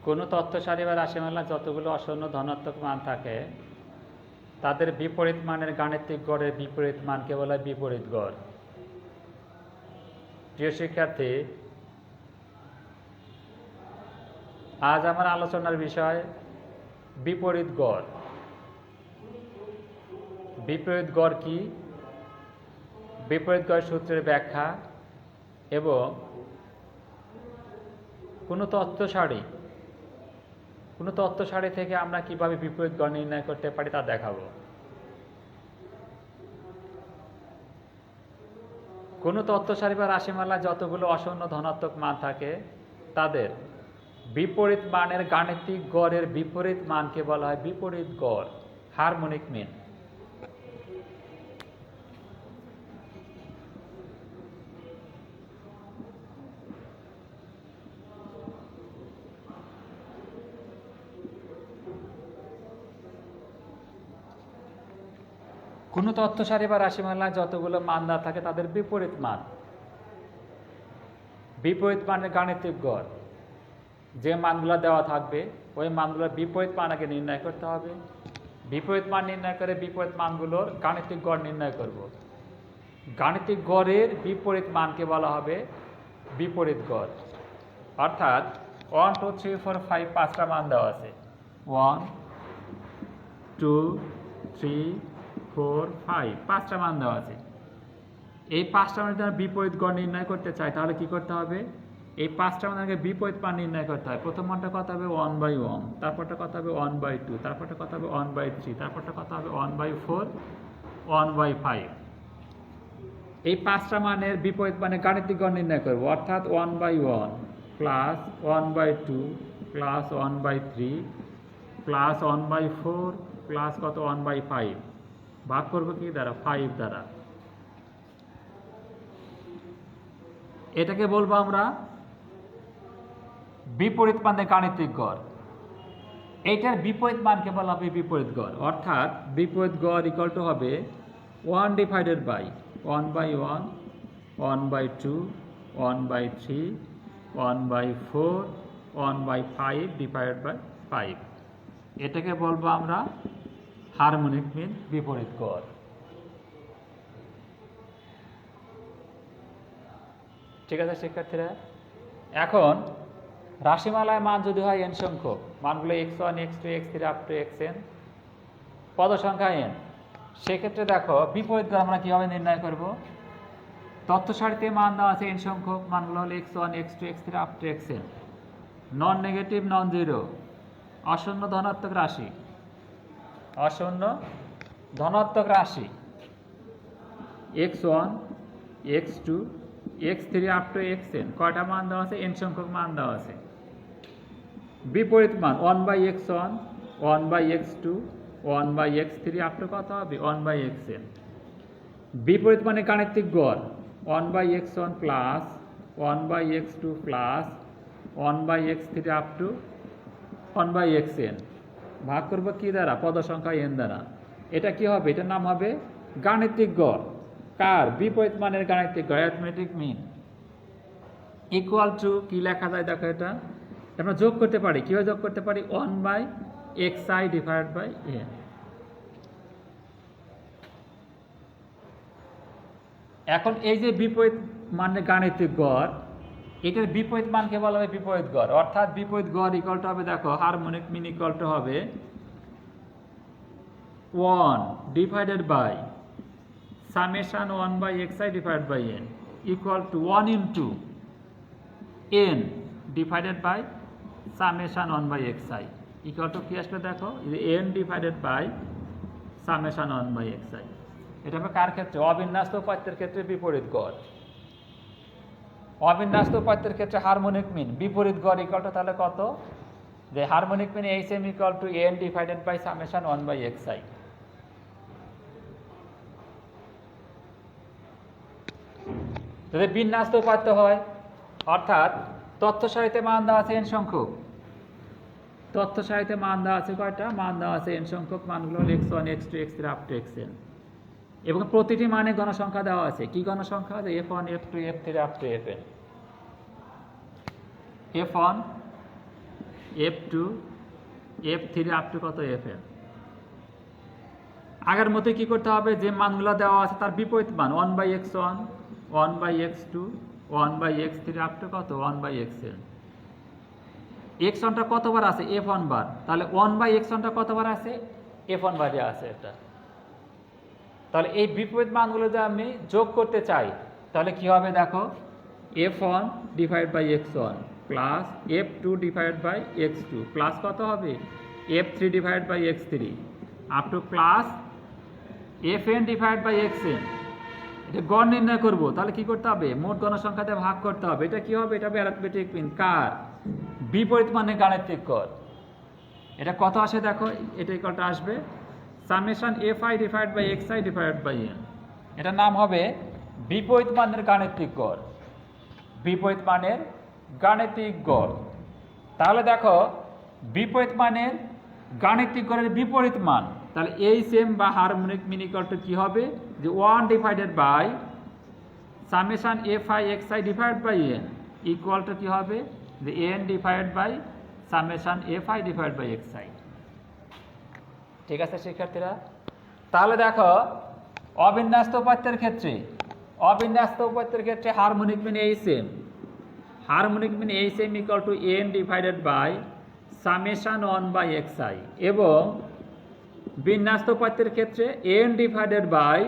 কোনো তথ্য সারি বা রাশিমালা যতগুলো অশূন্য ধনাত্মক মান থাকে তাদের বিপরীত মানের গাণিতিক গড়ের বিপরীত মানকে বলা হয় বিপরীত গড়। প্রিয় শিক্ষার্থী, আজ আমার আলোচনার বিষয় বিপরীত গড়। বিপরীত গড় কি, বিপরীত গড় সূত্রের ব্যাখ্যা এবং কোনো তথ্য সারি থেকে আমরা কিভাবে বিপরীত গড় নির্ণয় করতে পারি তা দেখাবো। কোনো তথ্য সারি বা রাশিমালা যতগুলো অশূন্য ধনাত্মক মান থাকে তাদের বিপরীত মানের গাণিতিক গড়ের বিপরীত মানকে বলা হয় বিপরীত গড়, হারমোনিক মিন। কোনো তথ্য সারি বা রাশিমালা যতগুলো মান দেওয়া থাকে তাদের বিপরীত মানের গাণিতিক গড়, যে মানগুলো দেওয়া থাকবে ওই মানগুলোর বিপরীত মান আগে নির্ণয় করতে হবে। বিপরীত মান নির্ণয় করে বিপরীত মানগুলোর গাণিতিক গড় নির্ণয় করব। গাণিতিক গড়ের বিপরীত মানকে বলা হবে বিপরীত গড়। অর্থাৎ 1 2 3 4 5 পাঁচটা মান দেওয়া আছে। 1 2 3 4 5 পাঁচটা মান দেওয়া আছে। এই পাঁচটা মানের যদি বিপরীত গড় নির্ণয় করতে চাই তাহলে কি করতে হবে? এই পাঁচটা মানকে বিপরীত মান নির্ণয় করতে হয়। প্রথম মানটা কত হবে? 1/1, তারপরটা কত হবে? 1/2, তারপরটা কত হবে? 1/3, তারপরটা কত হবে? 1/4, 1/5। এই পাঁচটা মানের বিপরীত মানে গাণিতিক গড় নির্ণয় করব। অর্থাৎ 1/1 প্লাস 1/2 প্লাস 1/3 প্লাস 1/4 প্লাস কত? 1/5 ভাগ করবো কি দ্বারা? 5 দ্বারা। এটাকে বলবো আমরা বিপরীত মানের গাণিতিক গড়। এইটার বিপরীত মানকে বলা হবে বিপরীত গড়। অর্থাৎ বিপরীত গড় ইকুয়াল টু হবে 1 ডিভাইডেড বাই 1/1, 1/2, 1/3, 1/4, 1/5 ডিভাইডেড বাই 5। এটাকে বলবো আমরা হারমোনিক মিন, বিপরীত গড়। ঠিক আছে শিক্ষার্থীরা, এখন রাশিমালায় মান যদি হয় n সংখ্যক, মানগুলো x1 x2 x3 up to xn, পদ সংখ্যা n, সেক্ষেত্রে দেখো বিপরীত গড় আমরা কিভাবে নির্ণয় করব? তথ্য সারিতে মান দেওয়া আছে n সংখ্যক, মানগুলো হলো x1 x2 x3 up to xn। Non negative, non zero, অশূন্য ধনাত্মক রাশি, অশূন্য ধনাত্মক রাশি x1 x2 x3 up to xn। কয়টা মান দেওয়া আছে? n সংখ্যক মান দেওয়া আছে। বিপরীত মান 1/x1, 1/x2, 1/x3 up to কত হবে? 1/xn। বিপরীত মানে গাণিতিক গড় 1/x1 plus 1/x2 plus 1/x3 up to 1/xn ভাগ করবো কি দ্বারা? পদ সংখ্যা n দ্বারা। এটা কি হবে? এটার নাম হবে গাণিতিক গড়। কার? বিপরীত মানের গাণিতিক গড়, অ্যারিথমেটিক মিন। ইকুয়াল টু কি লেখা যায় দেখো, এটা আমরা যোগ করতে পারি। কিভাবে যোগ করতে পারি? 1/xi divide by n। এখন এই যে বিপরীত মানের গাণিতিক গড়, এটার বিপরীত মানকে বলা হবে বিপরীত গড়। অর্থাৎ বিপরীত গড় ইকুয়াল টু হবে, দেখো হারমোনিক মিন ইকুয়াল টু হবে 1 divided by summation 1/xi divide by n equal to 1 into n divided by summation 1/xi equal to কি আসলে দেখো, n divided by summation 1/xi। এটা হবে কার ক্ষেত্রে? অবিন্যস্ত উপাত্তের ক্ষেত্রে বিপরীত গড়। অবিন্যস্ত উপাত্তের ক্ষেত্রে হারমোনিক মিন, বিপরীত গড় ইকুয়াল টু তাহলে কত? যে harmonic mean HM equal to n divided by summation 1/xi। যদি বিন্যস্ত উপাত্ত হয়, অর্থাৎ তথ্য সারিতে মান দেওয়া আছে n সংখ্যক, তথ্য সারিতে মান দেওয়া আছে কয়টা? মান দেওয়া আছে n সংখ্যক, মানগুলো হলো x1 x2 x3 up to xn। এবং প্রতিটি মানে গণসংখ্যা দেওয়া আছে। কি গণসংখ্যা? f1 f2 f3 up to fn। f1 F2 F3 up to কত Fn। আগের মতোই কি করতে হবে, যে মানগুলো দেওয়া আছে তার বিপরীত মান 1/x1 1/x2 1/x3 up to কত 1/xn। x1টা কতবার আছে f1 বার, তাহলে 1/x1টা কতবার আছে f1 বারে আছে এটা। তাহলে এই বিপরীত মানগুলো যদি আমি যোগ করতে চাই তাহলে কি হবে দেখো, f1 divide by x1 plus f2 divide by x2 plus কত হবে f3 divide by x3 up to plus fn divide by xn। এটা গড় নির্ণয় করব, তাহলে কি করতে হবে, মোট গণসংখ্যা দিয়ে ভাগ করতে হবে। এটা কি হবে, এটা হবে অ্যারিথমেটিক মিন, কার বিপরীত মানে গাণিতিক গড়। এটা কত আসে দেখো, এটা ইকুয়ালটা আসবে summation fi divide by xi divide by n। এটার নাম হবে বিপরীত মানের গাণিতিক গড়, বিপরীত মানের গাণিতিক গড়। তাহলে দেখো বিপরীত মানের গাণিতিক গড়ের বিপরীত মান, তাহলে এইচএম বা হারমোনিক মিন ইকুয়াল টু কি হবে, যে 1 divided by summation fi xi divide by n equal to কি হবে, যে n divide by summation fi divide by xi। ঠিক আছে শিক্ষার্থীরা, তাহলে দেখো অবিন্যস্ত উপাত্তের ক্ষেত্রে, অবিন্যস্ত উপাত্তের ক্ষেত্রে harmonic mean HM, harmonic mean HM equal to n divided by summation 1 by xi, এবং বিন্যস্ত উপাত্তের ক্ষেত্রে n divided by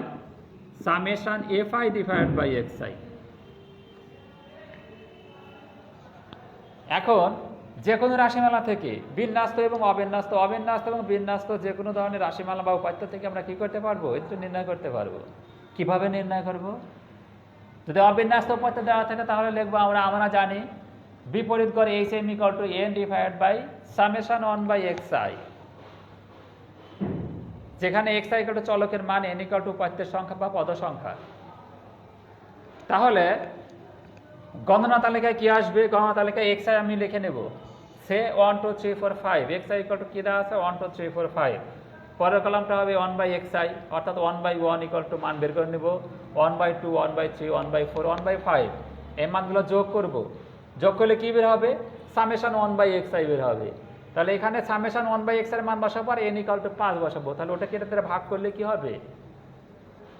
summation fi divide by xi। এখন যে কোনো রাশিমালা থেকে বিন্যস্ত এবং অবিন্যস্ত, অবিন্যস্ত এবং বিন্যস্ত যে কোনো ধরনের রাশিমালা বা উপাত্ত থেকে আমরা কি করতে পারবো, এটা নির্ণয় করতে পারবো। কিভাবে নির্ণয় করব, যদি অবিন্যস্ত উপাত্ত দেওয়া থাকে তাহলে লিখবো আমরা জানি বিপরীত গড় HM equal to n divide by summation 1 by xi, যেখানে xi ইকুয়াল টু চলকের মান, n ইকুয়াল টু উপাত্তের সংখ্যা বা পদ সংখ্যা। তাহলে গণনা তালিকায় কি আসবে, গণনা তালিকায় xi আমি লিখে নেব, সে 1 2 3 4 5, xi ইকুয়াল টু কি দেওয়া আছে 1 2 3 4 5। পরের কলামটা হবে 1 বাই xi, অর্থাৎ 1 বাই 1 ইকুয়াল টু মান বের করে নেব 1 বাই 2 1 বাই 3 1 বাই 4 1 বাই 5। এই মানগুলো যোগ করব, যোগ করলে কি বের হবে, সামেশন 1 বাই xi বের হবে। তাহলে এখানে সামেশন 1 বাই xi এর মান বসাবো আর n ইকুয়াল টু 5 বসাবো, তাহলে ওটাকে এটাতে ভাগ করলে কি হবে,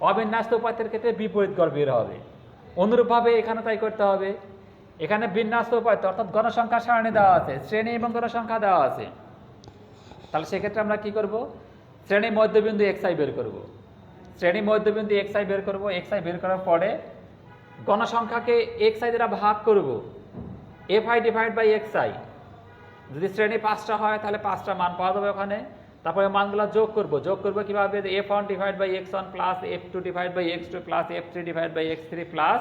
অবিন্যস্ত উপাত্তের ক্ষেত্রে বিপরীত গড় বের হবে। অনুরূপভাবে এখানে তাই করতে হবে, এখানে বিন্যস্ত উপাত্ত অর্থাৎ গণসংখ্যা সারণী দেওয়া আছে, শ্রেণী এবং গণসংখ্যা দেওয়া আছে। তাহলে সেক্ষেত্রে আমরা কি করব, শ্রেণী মধ্যবিন্দু xi বের করব, শ্রেণী মধ্যবিন্দু xi বের করব। xi বের করার পরে গণসংখ্যাকে xi দ্বারা ভাগ করব, fi ডিভাইড বাই xi। যদি শ্রেণী 5টা হয় তাহলে 5টা মান পাওয়া যাবে ওখানে। তারপরে মানগুলো যোগ করব, যোগ করব কিভাবে, f1 divide by x1 plus f2 divide by x2 plus f3 divide by x3 plus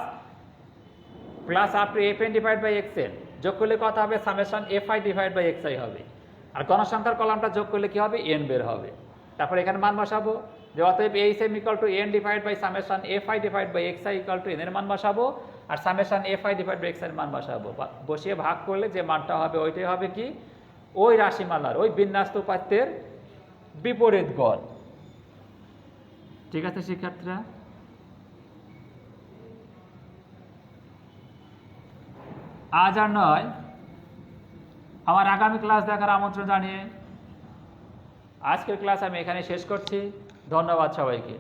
plus up to fn divide by xn। যোগ করলে কত হবে, summation fi divide by xi হবে। আর গণসংখ্যার কলামটা যোগ করলে কি হবে, n বের হবে। তারপর এখানে মান বসাবো, যে অতএব HM equal to n divide by summation fi divide by xi equal to n এর মান বসাবো, আর summation fi divide by xi এর মান বসাবো। বসিয়ে ভাগ করলে যে মানটা হবে ওইটাই হবে কি, ওই রাশিমালার ওই বিন্যস্ত উপাত্তের বিপরীত গড়। ঠিক আছে শিক্ষার্থীরা, আজ আর নয়, আমার আগামী ক্লাস দেখার আমন্ত্রণ জানিয়ে আজকের ক্লাস আমি এখানে শেষ করছি। ধন্যবাদ সবাইকে।